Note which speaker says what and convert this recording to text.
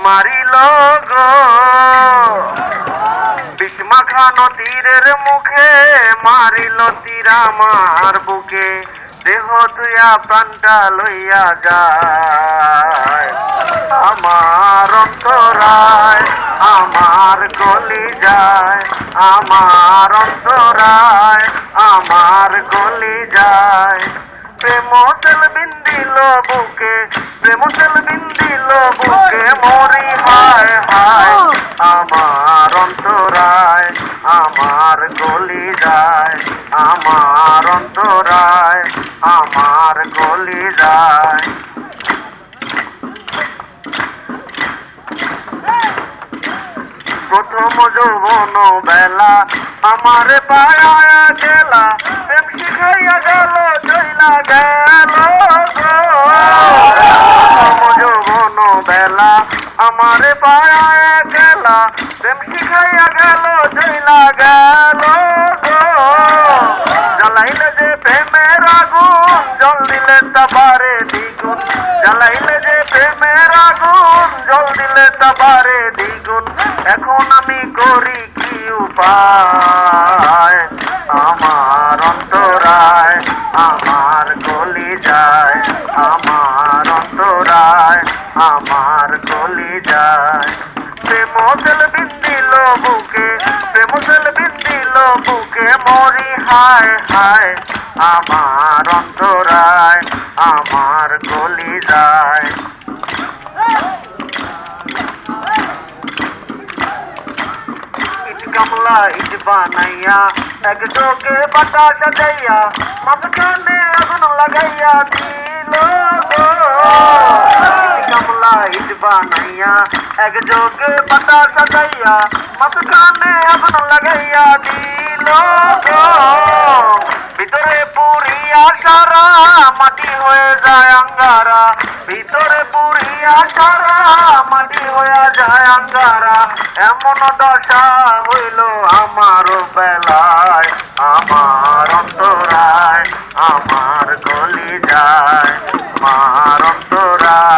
Speaker 1: মারিল গো বিষমাখা নদীর মুখে মারিল তীর আমার বুকে দেহ তুইয়া প্রাণটা লইয়া যায় আমার অন্তরায় আমার গলি যায় আমার অন্তরায় আমার গলি যায় প্রেম তেল বিন্দিল বুকে প্রেম তেল বিন্দিল বুকে মরি হায় হায় আমার অন্তরায় আমার গলি যায় আমার অন্তরায় আমার গলি যায় প্রথম যৌবন বেলা আমার পায়া গেলা প্রেম শিখাইয়া গেল চইলা গেল প্রথম যৌবন বেলা আমার পায়া গেলা প্রেম শিখাইয়া গেল চইলা গেল জ্বালাইলে যে প্রেমের আগুন জল দিলে তা বারে দ্বিগুণ জ্বালাইলে যে প্রেমের আগুন জল দিলে তা বারে দ্বিগুণ এখন আমি করি কি উপায় আমার অন্তরায় আমার গলি যায় আমার অন্তরায় আমার গলি যায় প্রেম তেল বিন্দিল বুকে প্রেম তেল বিন্দিল বুকে মরি হায় হায় আমার অন্তরায় আমার গলি যায় কমলা ইট বানাইয়া এক যোগে পাতা সাজাইয়া মাঝখানে আগুন লাগাইয়া দিল কমলা ইট বানাইয়া এক যোগে পাতা সাজাইয়া মাঝখানে আগুন লাগাইয়া দিল ভিতরে পুরিয়া সারা মাটি হয়ে যায় আঙ্গারা ভিতরে পুরিয়া সারা মাটি হয়ে যায় আঙ্গারা এমন দশা হইল আমার বেলায় আমার অন্তরায় আমার গলি যায় আমার অন্তরায়